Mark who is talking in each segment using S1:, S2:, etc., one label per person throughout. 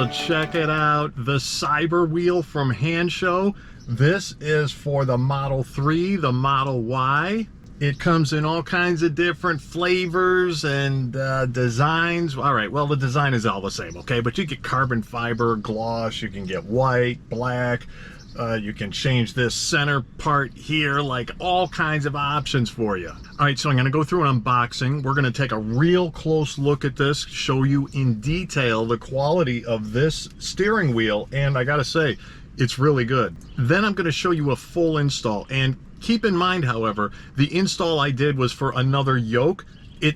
S1: so check it out. The Cyber Wheel from HANSSHOW. This is for the Model 3, the Model Y. It comes in all kinds of different flavors and designs. All right, well, the design is all the same, okay? But you get carbon fiber, gloss, you can get white, black. You can change this center part here, like all kinds of options for you. All right, so I'm gonna go through an unboxing. We're gonna take a real close look at this, show you in detail the quality of this steering wheel, and I gotta say, it's really good. Then I'm gonna show you a full install, and keep in mind, however, the install I did was for another yoke.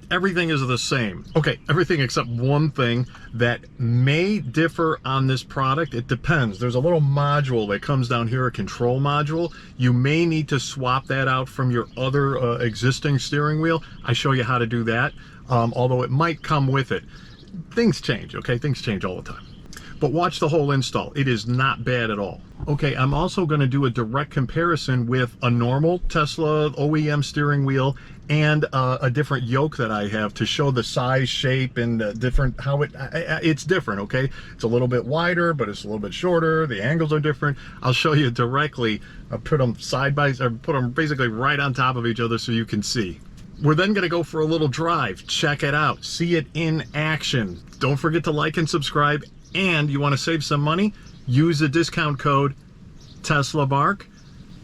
S1: Everything is the same. Okay, everything except one thing that may differ on this product. It depends. There's a little module that comes down here, a control module. You may need to swap that out from your other existing steering wheel. I show you how to do that, although it might come with it. Things change, okay? Things change all the time. But watch the whole install. It is not bad at all. Okay, I'm also going to do a direct comparison with a normal Tesla OEM steering wheel and a different yoke that I have to show the size, shape, and different how it's different. Okay, it's a little bit wider, but it's a little bit shorter. The angles are different. I'll show you directly. I'll put them side by side, or put them basically right on top of each other so you can see. We're then going to go for a little drive. Check it out. See it in action. Don't forget to like and subscribe. And you want to save some money? Use the discount code TSLAUCAY.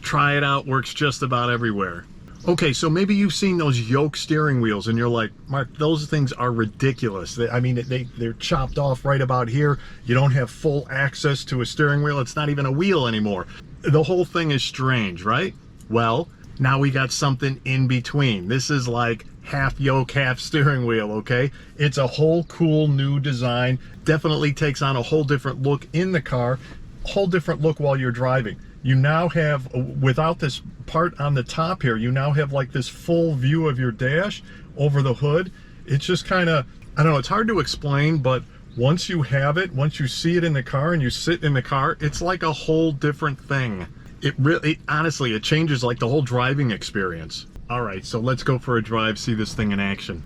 S1: Try it out, works just about everywhere. Okay, so maybe you've seen those yoke steering wheels and you're like, Mark, those things are ridiculous. They're chopped off right about here. You don't have full access to a steering wheel. It's not even a wheel anymore. The whole thing is strange, right? Well, now we got something in between. This is like half yoke, half steering wheel, okay? It's a whole cool new design. Definitely takes on a whole different look in the car, whole different look while you're driving. You now have, without this part on the top here, you now have like this full view of your dash over the hood. It's just kind of, I don't know, it's hard to explain, but once you have it, once you see it in the car and you sit in the car, it's like a whole different thing. It really, honestly, it changes like the whole driving experience. All right, so let's go for a drive, see this thing in action.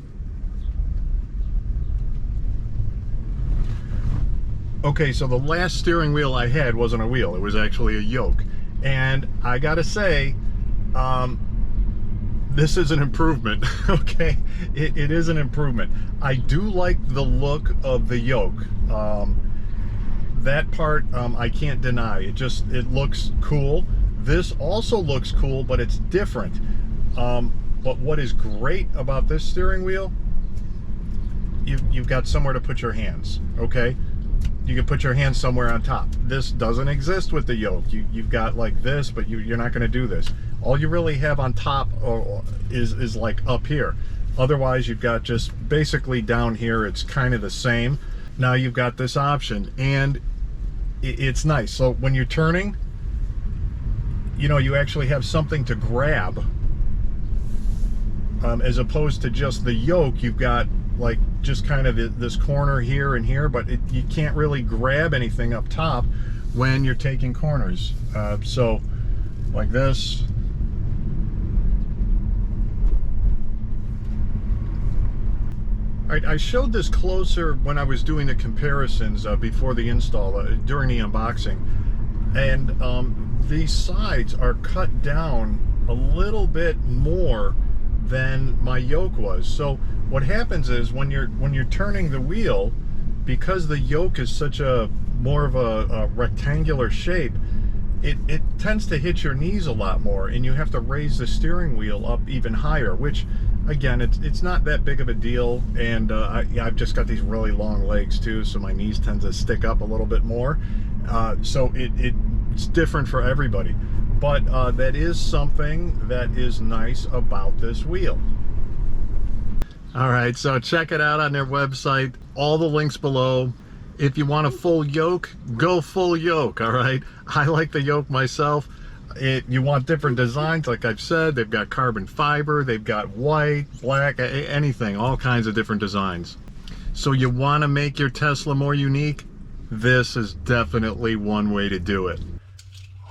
S1: Okay, so the last steering wheel I had wasn't a wheel, it was actually a yoke. And I gotta say, this is an improvement, okay? It is an improvement. I do like the look of the yoke. That part, I can't deny. It looks cool. This also looks cool, but it's different. But what is great about this steering wheel, you've got somewhere to put your hands, okay? You can put your hands somewhere on top. This doesn't exist with the yoke. You've got like this, but you're not gonna do this. All you really have on top is like up here. Otherwise, you've got just basically down here, it's kind of the same. Now you've got this option, and it's nice. So when you're turning, you know, you actually have something to grab. As opposed to just the yoke, you've got like just kind of this corner here and here, but you can't really grab anything up top when you're taking corners. So like this. All right, I showed this closer when I was doing the comparisons before the install, during the unboxing. And these sides are cut down a little bit more than my yoke was. So what happens is when you're turning the wheel, because the yoke is such a more of a rectangular shape, it tends to hit your knees a lot more, and you have to raise the steering wheel up even higher, which again, it's not that big of a deal. And I've just got these really long legs too, so my knees tend to stick up a little bit more. So it's different for everybody. But that is something that is nice about this wheel. All right, so check it out on their website. All the links below. If you want a full yoke, go full yoke, all right? I like the yoke myself. You want different designs, like I've said, they've got carbon fiber, they've got white, black, anything, all kinds of different designs. So you want to make your Tesla more unique? This is definitely one way to do it.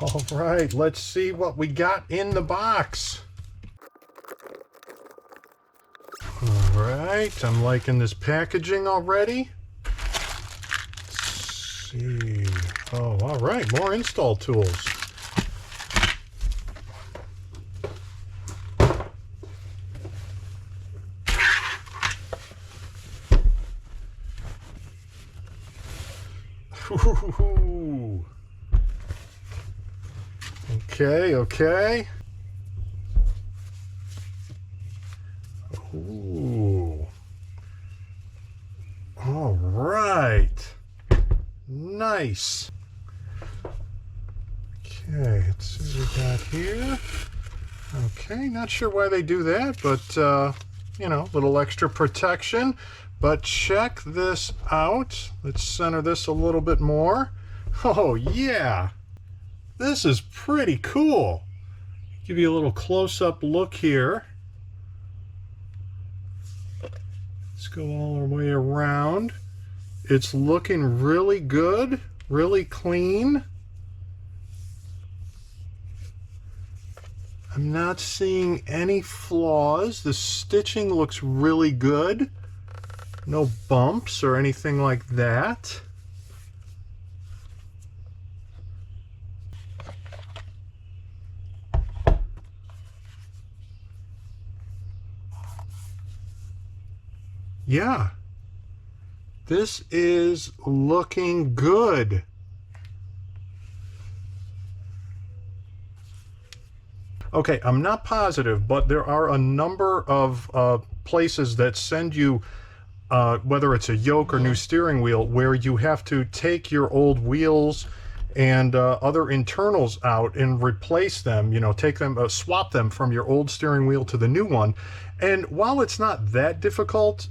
S1: All right, let's see what we got in the box. All right, I'm liking this packaging already. see. Oh, all right, more install tools. Ooh. Okay, okay. Ooh. All right. Nice. Okay, let's see what we got here. Okay, not sure why they do that, but you know, a little extra protection. But check this out. Let's center this a little bit more. Oh yeah, this is pretty cool. Give you a little close-up look here. Let's go all our way around. It's looking really good, really clean. I'm not seeing any flaws. The stitching looks really good. No bumps or anything like that. Yeah, this is looking good. Okay, I'm not positive, but there are a number of places that send you, whether it's a yoke or new steering wheel, where you have to take your old wheels and other internals out and replace them, you know, take them, swap them from your old steering wheel to the new one. And while it's not that difficult,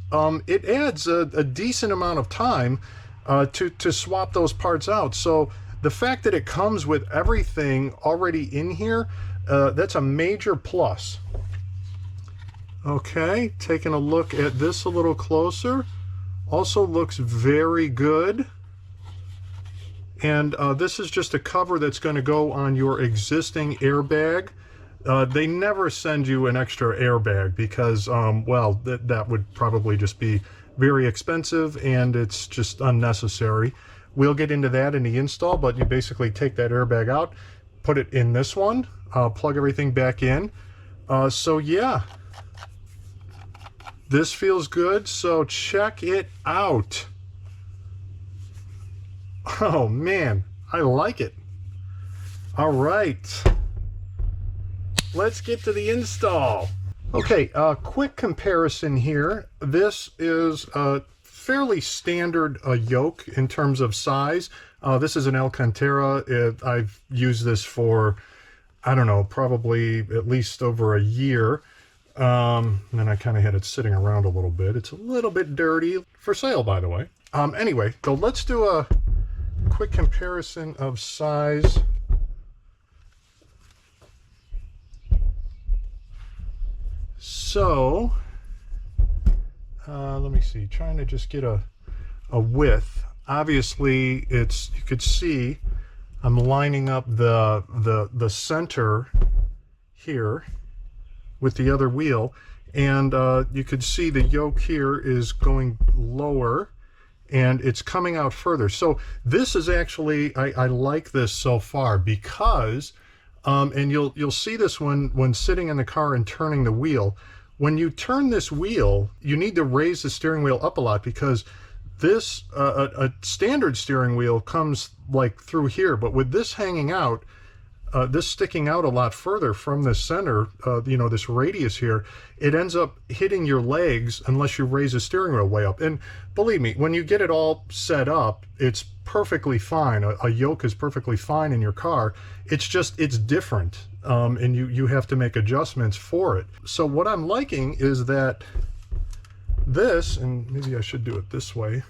S1: it adds a decent amount of time to swap those parts out. So the fact that it comes with everything already in here, that's a major plus. Okay, taking a look at this a little closer. Also looks very good. And this is just a cover that's going to go on your existing airbag. They never send you an extra airbag because, well, that would probably just be very expensive and it's just unnecessary. We'll get into that in the install, but you basically take that airbag out, put it in this one, plug everything back in. So yeah, this feels good, so check it out. Oh man, I like it. All right, let's get to the install. Okay, quick comparison here. This is a fairly standard yoke in terms of size. This is an Alcantara. I've used this for, I don't know, probably at least over a year. And then I kind of had it sitting around a little bit. It's a little bit dirty. For sale, by the way. Anyway, so let's do a quick comparison of size. So, let me see, trying to just get a width. Obviously, it's, you could see I'm lining up the center here with the other wheel, and you could see the yoke here is going lower and it's coming out further. So this is actually, I like this so far because, and you'll see this when sitting in the car and turning the wheel. When you turn this wheel, you need to raise the steering wheel up a lot because this, a standard steering wheel comes like through here, but with this hanging out, this sticking out a lot further from the center, you know, this radius here, it ends up hitting your legs unless you raise the steering wheel way up. And believe me, when you get it all set up, it's perfectly fine. A yoke is perfectly fine in your car. It's just, it's different. And you have to make adjustments for it. So what I'm liking is that this, and maybe I should do it this way.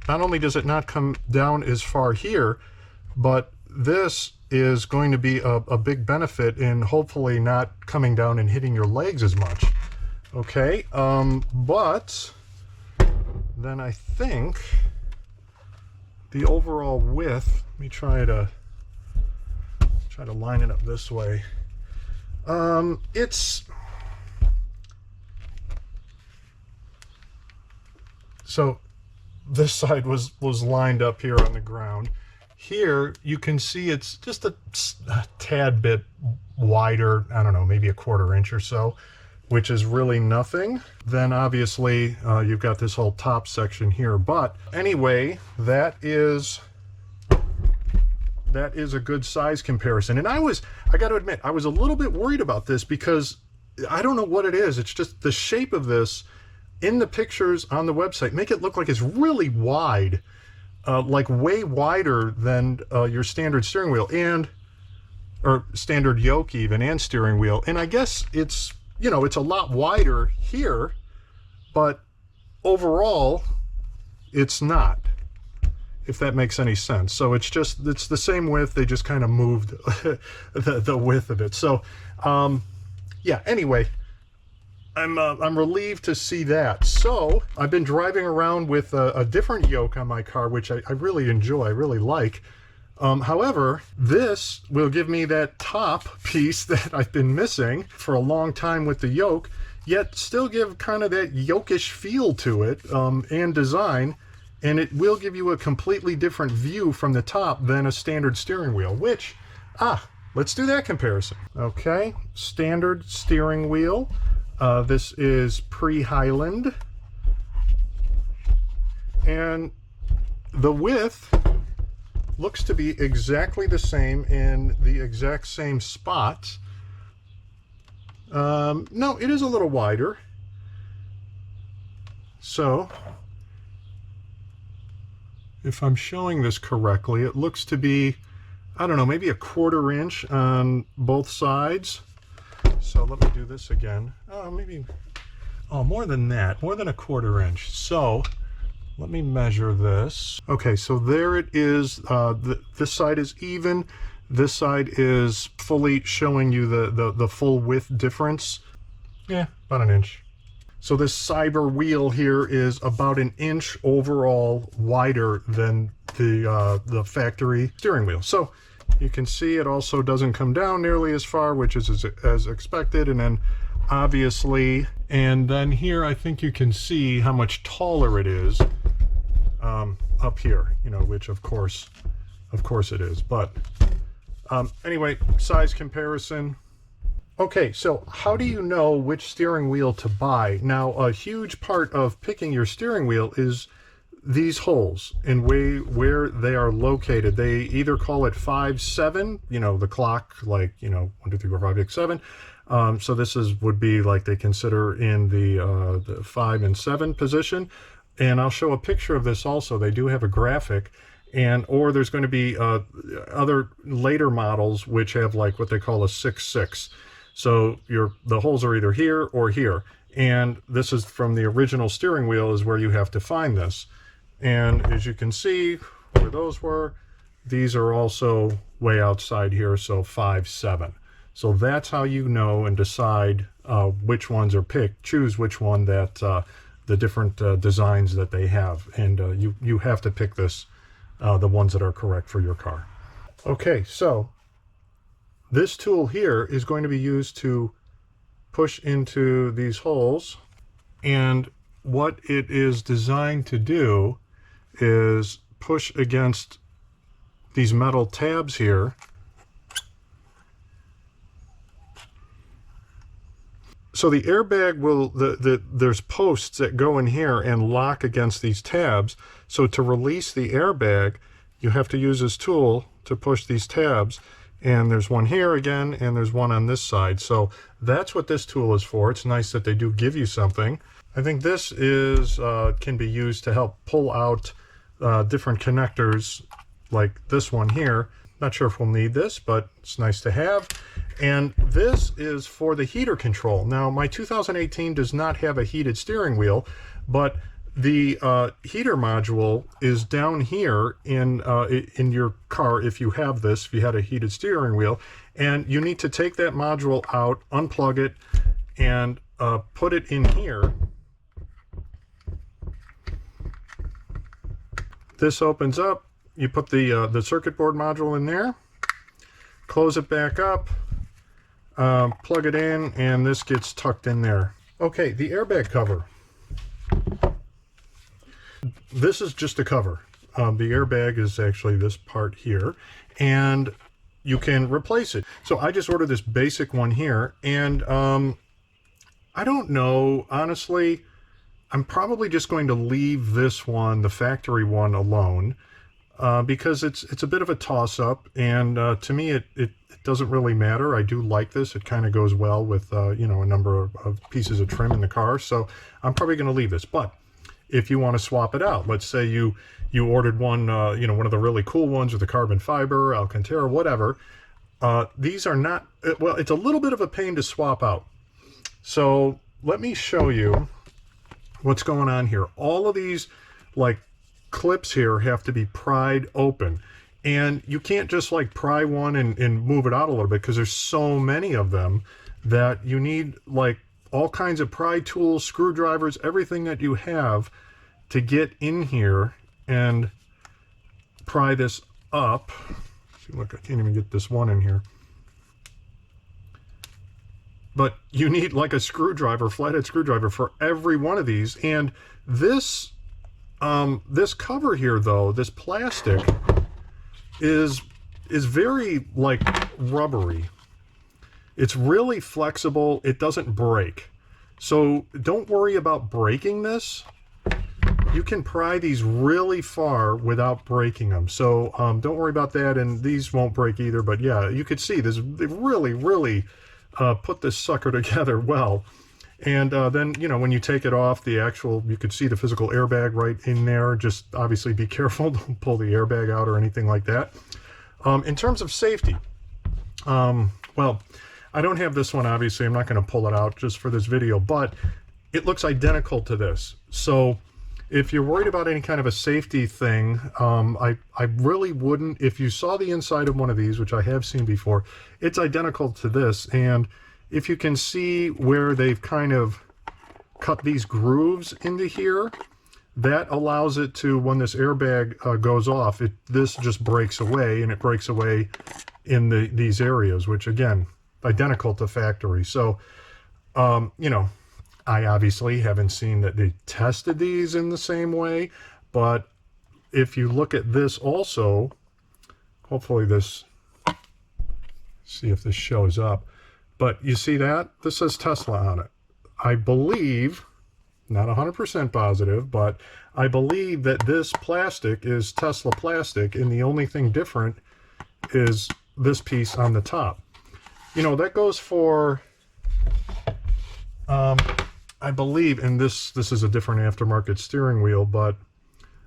S1: Not only does it not come down as far here, but this is going to be a big benefit in hopefully not coming down and hitting your legs as much. Okay, but then I think the overall width, let me try to line it up this way. It's, so this side was lined up here on the ground. Here you can see it's just a tad bit wider, I don't know, maybe a 1/4 inch or so, which is really nothing. Then obviously you've got this whole top section here. But anyway, that is a good size comparison. And I got to admit, I was a little bit worried about this because I don't know what it is. It's just the shape of this in the pictures on the website make it look like it's really wide, like way wider than your standard steering wheel or standard yoke even, and steering wheel. And I guess it's, you know, it's a lot wider here, but overall it's not, if that makes any sense. So it's the same width, they just kind of moved the width of it. So yeah, anyway, I'm relieved to see that. So I've been driving around with a different yoke on my car, which I really enjoy, I really like. However, this will give me that top piece that I've been missing for a long time with the yoke, yet still give kind of that yokish feel to it, and design, and it will give you a completely different view from the top than a standard steering wheel, which, let's do that comparison. Okay, standard steering wheel. This is pre-Highland, and the width looks to be exactly the same in the exact same spots. No, it is a little wider. So if I'm showing this correctly, it looks to be, I don't know, maybe a 1/4 inch on both sides. So let me do this again. More than that, more than a 1/4 inch. So let me measure this. Okay, so there it is. This side is even. This side is fully showing you the full width difference. Yeah, about an inch. So this Cyber wheel here is about an inch overall wider than the factory steering wheel. So you can see it also doesn't come down nearly as far, which is as expected. And then obviously, and then here I think you can see how much taller it is up here, you know, which of course it is. But anyway, size comparison. Okay, so how do you know which steering wheel to buy? Now, a huge part of picking your steering wheel is these holes and where they are located. They either call it 5, 7, you know, the clock, like, you know, 1, 2, 3, 4, 5, 6, 7. So this would be like they consider in the 5 and 7 position. And I'll show a picture of this also. They do have a graphic. Or there's going to be other later models which have like what they call a 6, 6. So the holes are either here or here. And this is from the original steering wheel is where you have to find this. And as you can see where those were, these are also way outside here, so 5, 7. So that's how you know and decide which ones are picked, choose which one that the different designs that they have. And you have to pick this, the ones that are correct for your car. Okay, so this tool here is going to be used to push into these holes, and what it is designed to do is push against these metal tabs here. So the airbag will, there's posts that go in here and lock against these tabs. So to release the airbag, you have to use this tool to push these tabs. And there's one here again, and there's one on this side. So that's what this tool is for. It's nice that they do give you something. I think this is can be used to help pull out different connectors like this one here. Not sure if we'll need this, but it's nice to have. And this is for the heater control. Now, my 2018 does not have a heated steering wheel, but the heater module is down here in your car if you have this, if you had a heated steering wheel. And you need to take that module out, unplug it, and put it in here. This opens up. You put the circuit board module in there, close it back up, plug it in, and this gets tucked in there. Okay, the airbag cover. this is just a cover. The airbag is actually this part here, and you can replace it. So I just ordered this basic one here, and I don't know, honestly. I'm probably just going to leave this one, the factory one, alone, because it's a bit of a toss-up, and to me it doesn't really matter. I do like this. It kind of goes well with you know, a number of pieces of trim in the car, so I'm probably going to leave this. But if you want to swap it out, let's say you ordered one, you know, one of the really cool ones with the carbon fiber, Alcantara, whatever. These are not, well, it's a little bit of a pain to swap out. So let me show you what's going on here. All of these like clips here have to be pried open, and you can't just like pry one and move it out a little bit, because there's so many of them that you need like all kinds of pry tools, screwdrivers, everything that you have to get in here and pry this up. See, look, I can't even get this one in here. But you need like a screwdriver, flathead screwdriver, for every one of these. And this this cover here, though, this plastic is very like rubbery. It's really flexible. It doesn't break. So don't worry about breaking this. You can pry these really far without breaking them. So don't worry about that. And these won't break either. But yeah, you could see this. They really put this sucker together well. And then, you know, when you take it off, the actual, you could see the physical airbag right in there. Just obviously be careful. Don't pull the airbag out or anything like that. In terms of safety, well, I don't have this one, obviously. I'm not going to pull it out just for this video, but it looks identical to this. So if you're worried about any kind of a safety thing, I really wouldn't. If you saw the inside of one of these, which I have seen before, it's identical to this. And if you can see where they've kind of cut these grooves into here, that allows it to, when this airbag goes off, this just breaks away, and it breaks away in these areas, which again, identical to factory. So, you know, I obviously haven't seen that they tested these in the same way, but if you look at this also, hopefully this, see if this shows up, but you see that? This says Tesla on it. I believe, not 100% positive, but I believe that this plastic is Tesla plastic, and the only thing different is this piece on the top. You know, that goes for, I believe, and this is a different aftermarket steering wheel, but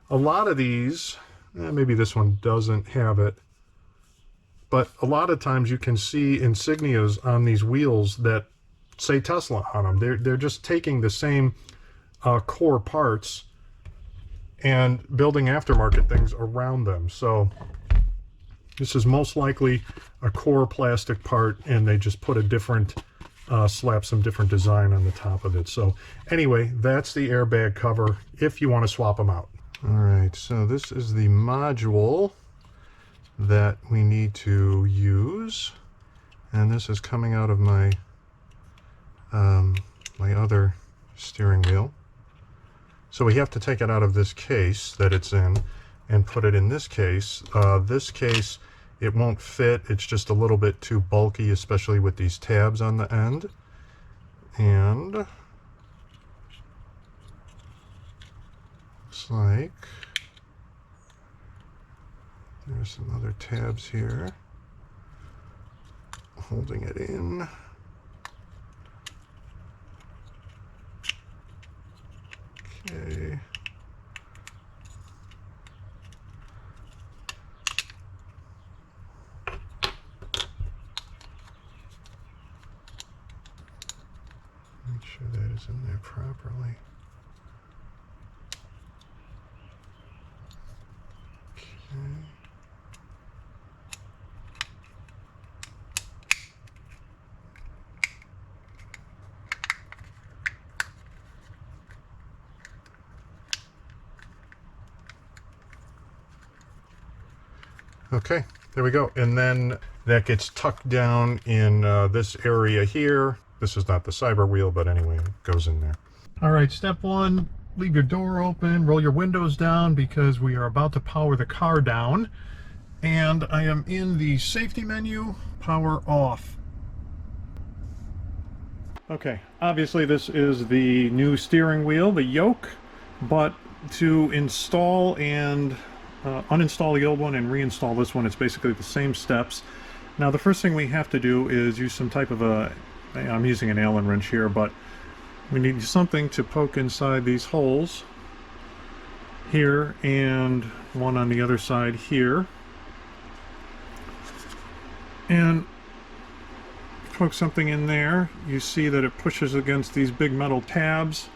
S1: a lot of these, maybe this one doesn't have it, but a lot of times you can see insignias on these wheels that say Tesla on them. They're just taking the same core parts and building aftermarket things around them. So this is most likely a core plastic part, and they just put a different, slap some different design on the top of it. So anyway, that's the airbag cover if you want to swap them out. All right, so this is the module that we need to use, and this is coming out of my my other steering wheel. So we have to take it out of this case that it's in and put it in this case. This case, it won't fit. It's just a little bit too bulky, especially with these tabs on the end. And looks like there's some other tabs here holding it in. Okay. Make sure that is in there properly. Okay. Okay, there we go. And then that gets tucked down in this area here. This is not the cyber wheel, but anyway, it goes in there. All right, step one, leave your door open, roll your windows down, because we are about to power the car down. And I am in the safety menu, power off. Okay, obviously this is the new steering wheel, the yoke, but to install and uninstall the old one and reinstall this one, it's basically the same steps. Now the first thing we have to do is use some type of I'm using an Allen wrench here, but we need something to poke inside these holes here and one on the other side here. And poke something in there. You see that it pushes against these big metal tabs.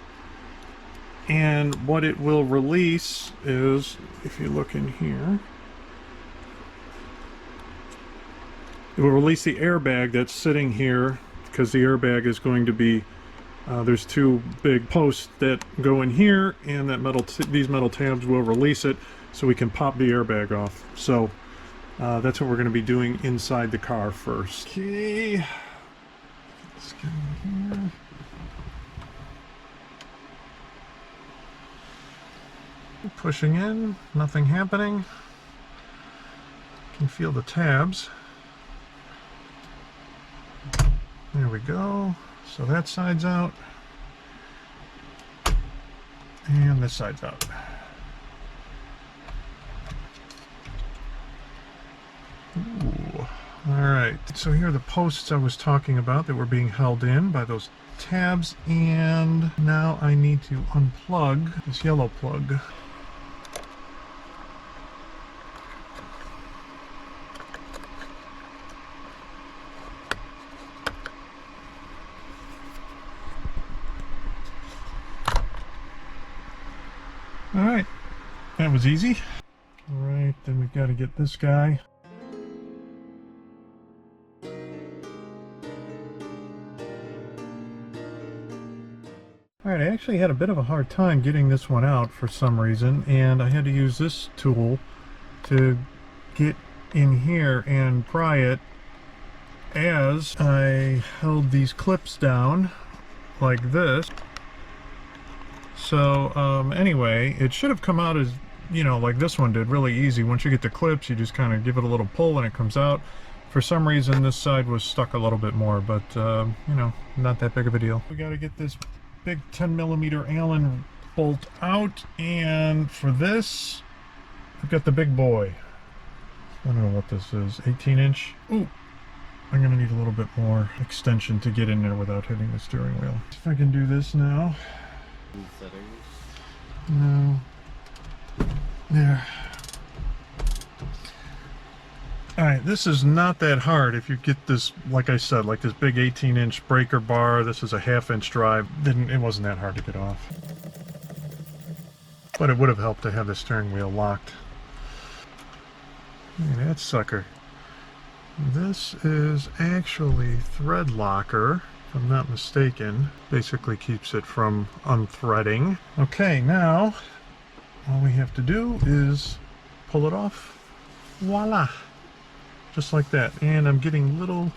S1: And what it will release is, if you look in here, it will release the airbag that's sitting here, because the airbag is going to be, there's two big posts that go in here, and that these metal tabs will release it, so we can pop the airbag off. So that's what we're going to be doing inside the car first. Okay, let's get in here. Pushing in, nothing happening. You can feel the tabs. There we go. So that side's out. And this side's out. Ooh. Alright, so here are the posts I was talking about that were being held in by those tabs, and now I need to unplug this yellow plug. Alright, that was easy. Alright, then we've got to get this guy. Alright, I actually had a bit of a hard time getting this one out for some reason, and I had to use this tool to get in here and pry it as I held these clips down like this. So anyway, it should have come out as, you know, like this one did, really easy. Once you get the clips, you just kind of give it a little pull and it comes out. For some reason this side was stuck a little bit more, but you know, not that big of a deal. We got to get this big 10mm Allen bolt out, and for this I've got the big boy. I don't know what this is, 18-inch. Ooh, I'm gonna need a little bit more extension to get in there without hitting the steering wheel. If I can do this now. No. There. Alright, this is not that hard if you get this, like I said, like this big 18-inch breaker bar. This is a 1/2-inch drive. It wasn't that hard to get off. But it would have helped to have the steering wheel locked. Look at that sucker. This is actually thread locker, if I'm not mistaken. Basically keeps it from unthreading. Okay, now all we have to do is pull it off. Voila! Just like that. And I'm getting little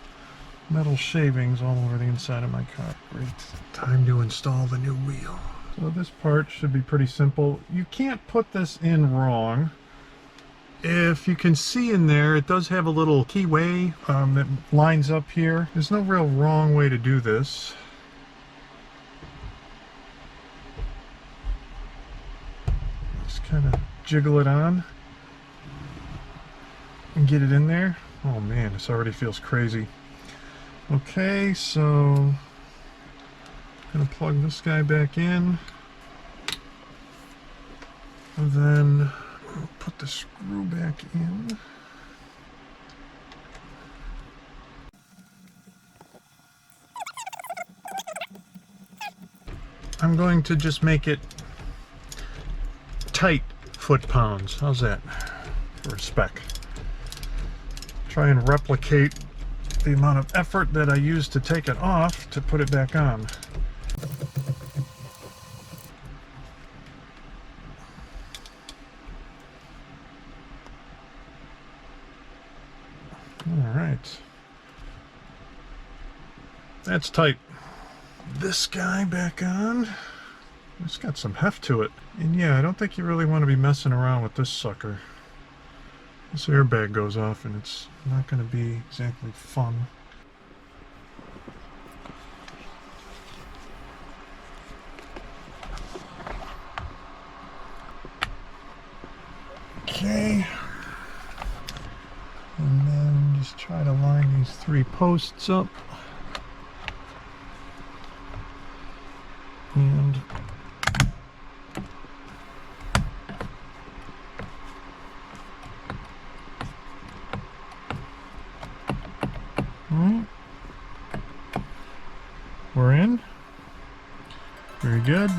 S1: metal shavings all over the inside of my car. Great. Time to install the new wheel. So this part should be pretty simple. You can't put this in wrong. If you can see in there, it does have a little keyway that lines up here. There's no real wrong way to do this. Just kind of jiggle it on and get it in there. Oh man, this already feels crazy. Okay, so I'm gonna plug this guy back in, and then I'll put the screw back in. I'm going to just make it tight foot-pounds. How's that for a spec? Try and replicate the amount of effort that I used to take it off to put it back on. Alright. That's tight. This guy back on. It's got some heft to it. And yeah, I don't think you really want to be messing around with this sucker. This airbag goes off and it's not going to be exactly fun. Okay. And then just try to line these 3 posts up. And alright, we're in. Very good.